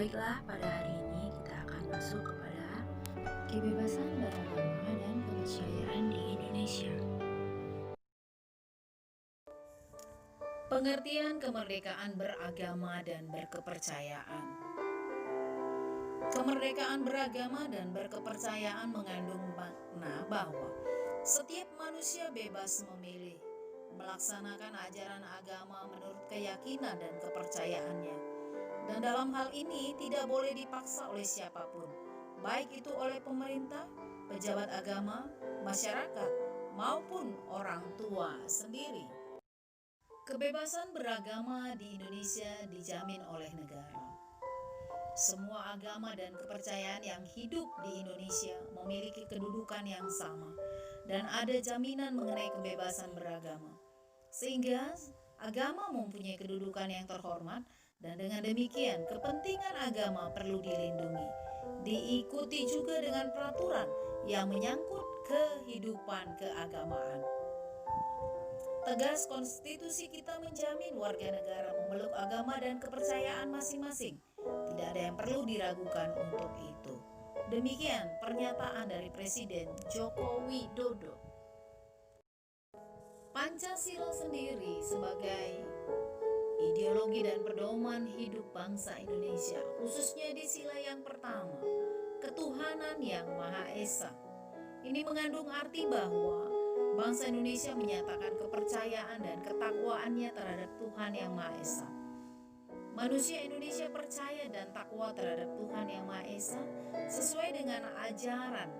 Baiklah, pada hari ini kita akan masuk kepada kebebasan beragama dan kepercayaan di Indonesia. Pengertian kemerdekaan beragama dan berkepercayaan. Kemerdekaan beragama dan berkepercayaan mengandung makna bahwa setiap manusia bebas memilih, melaksanakan ajaran agama menurut keyakinan dan kepercayaannya. Dan dalam hal ini tidak boleh dipaksa oleh siapapun, baik itu oleh pemerintah, pejabat agama, masyarakat, maupun orang tua sendiri. Kebebasan beragama di Indonesia dijamin oleh negara. Semua agama dan kepercayaan yang hidup di Indonesia memiliki kedudukan yang sama dan ada jaminan mengenai kebebasan beragama. Sehingga agama mempunyai kedudukan yang terhormat dan dengan demikian kepentingan agama perlu dilindungi. Diikuti juga dengan peraturan yang menyangkut kehidupan keagamaan. Tegas konstitusi kita menjamin warga negara memeluk agama dan kepercayaan masing-masing. Tidak ada yang perlu diragukan untuk itu. Demikian pernyataan dari Presiden Joko Widodo. Pancasila sendiri sebagai ideologi dan pedoman hidup bangsa Indonesia, khususnya di sila yang pertama, ketuhanan yang Maha Esa. Ini mengandung arti bahwa bangsa Indonesia menyatakan kepercayaan dan ketakwaannya terhadap Tuhan Yang Maha Esa. Manusia Indonesia percaya dan takwa terhadap Tuhan Yang Maha Esa sesuai dengan ajaran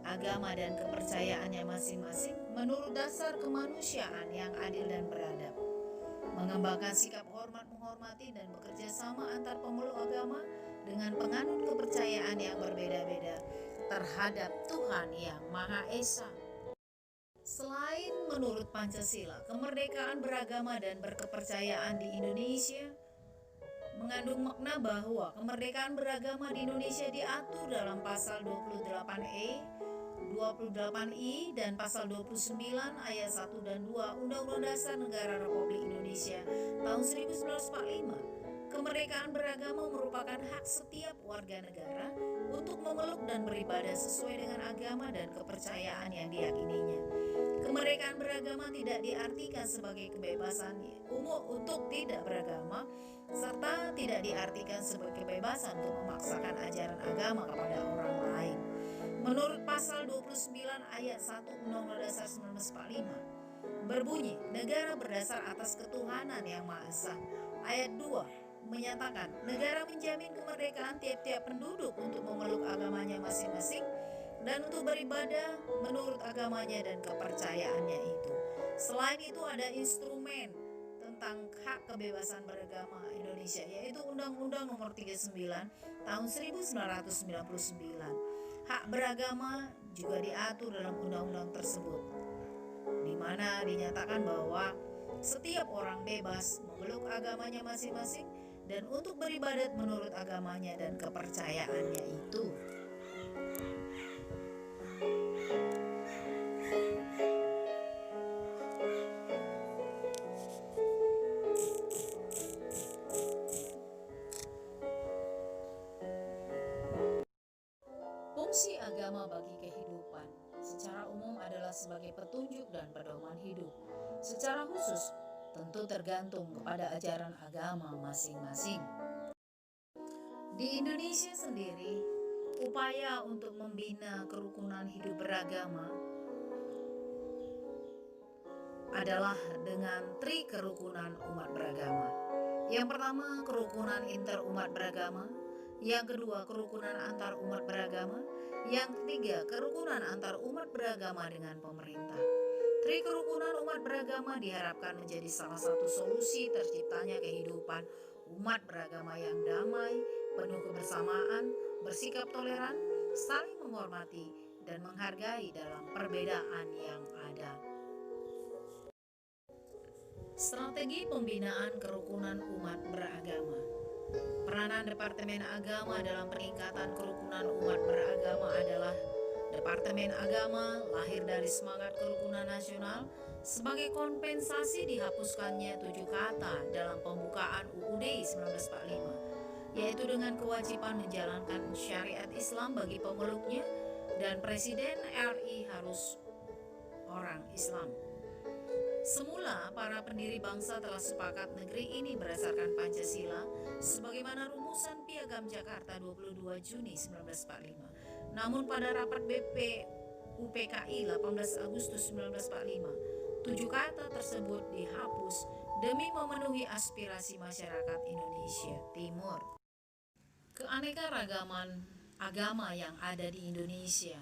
agama dan kepercayaannya masing-masing menurut dasar kemanusiaan yang adil dan beradab. Mengembangkan sikap hormat menghormati dan bekerja sama antar pemeluk agama dengan penganut kepercayaan yang berbeda-beda terhadap Tuhan Yang Maha Esa. Selain menurut Pancasila, kemerdekaan beragama dan berkepercayaan di Indonesia mengandung makna bahwa kemerdekaan beragama di Indonesia diatur dalam pasal 28E, 28I, dan pasal 29 ayat 1 dan 2 Undang-Undang Dasar Negara Republik Indonesia tahun 1945. Kemerdekaan beragama merupakan hak setiap warga negara untuk memeluk dan beribadah sesuai dengan agama dan kepercayaan yang diyakininya. Kemerdekaan beragama tidak diartikan sebagai kebebasan umum untuk tidak beragama, serta tidak diartikan sebagai kebebasan untuk memaksakan ajaran agama kepada orang lain. Menurut pasal 29 ayat 1 Undang-Undang Dasar 1945 berbunyi, negara berdasar atas ketuhanan yang Maha Esa. Ayat 2 menyatakan negara menjamin kemerdekaan tiap-tiap penduduk untuk memeluk agamanya masing-masing dan untuk beribadah menurut agamanya dan kepercayaannya itu. Selain itu ada instrumen tentang hak kebebasan beragama Indonesia, yaitu Undang-Undang Nomor 39 tahun 1999. Hak beragama juga diatur dalam undang-undang tersebut, di mana dinyatakan bahwa setiap orang bebas memeluk agamanya masing-masing dan untuk beribadat menurut agamanya dan kepercayaannya itu. Fungsi agama bagi kehidupan secara umum adalah sebagai petunjuk dan pedoman hidup. Secara khusus, tentu tergantung kepada ajaran agama masing-masing. Di Indonesia sendiri, upaya untuk membina kerukunan hidup beragama adalah dengan tri kerukunan umat beragama. Yang pertama, kerukunan interumat beragama. Yang kedua, kerukunan antar umat beragama. Yang ketiga, kerukunan antar umat beragama dengan pemerintah. Tri kerukunan umat beragama diharapkan menjadi salah satu solusi terciptanya kehidupan umat beragama yang damai, penuh kebersamaan, bersikap toleran, saling menghormati, dan menghargai dalam perbedaan yang ada. Strategi pembinaan kerukunan umat beragama. Peranan Departemen Agama dalam peningkatan kerukunan umat beragama adalah Departemen Agama lahir dari semangat kerukunan nasional sebagai kompensasi dihapuskannya 7 kata dalam pembukaan UUD 1945 yaitu dengan kewajiban menjalankan syariat Islam bagi pemeluknya, dan Presiden RI harus orang Islam. Semula, para pendiri bangsa telah sepakat negeri ini berdasarkan Pancasila sebagaimana rumusan Piagam Jakarta 22 Juni 1945. Namun pada rapat BP UPKI 18 Agustus 1945, 7 kata tersebut dihapus demi memenuhi aspirasi masyarakat Indonesia Timur. Keanekaragaman agama yang ada di Indonesia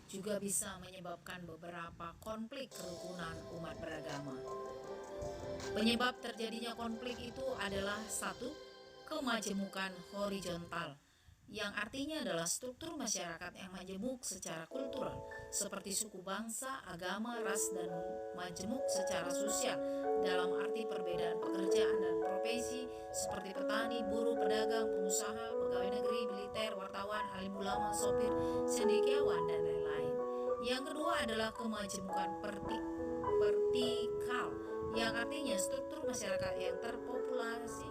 juga bisa menyebabkan beberapa konflik kerukunan umat beragama. Penyebab terjadinya konflik itu adalah satu, kemajemukan horizontal, yang artinya adalah struktur masyarakat yang majemuk secara kultural, seperti suku bangsa, agama, ras, dan majemuk secara sosial, dalam arti perbedaan pekerjaan dan profesi, seperti petani, buruh, pedagang, pengusaha, pegawai negeri, militer, wartawan, alim ulama, sopir, cendekiawan, dan lain-lain. Yang kedua adalah kemajemukan vertikal, yang artinya struktur masyarakat yang terpopulasi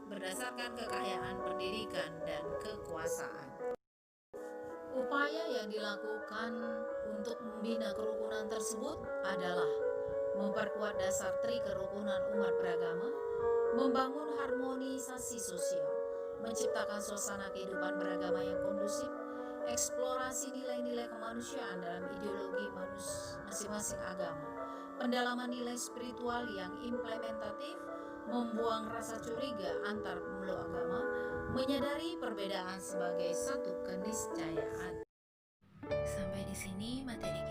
berdasarkan kekayaan, pendidikan, dan kekuasaan. Upaya yang dilakukan untuk membina kerukunan tersebut adalah memperkuat dasar tri kerukunan umat beragama, membangun harmonisasi sosial, menciptakan suasana kehidupan beragama yang kondusif, eksplorasi nilai-nilai kemanusiaan dalam ideologi masing-masing agama, pendalaman nilai spiritual yang implementatif, membuang rasa curiga antar pemeluk agama, menyadari perbedaan sebagai satu keniscayaan. Sampai di sini materi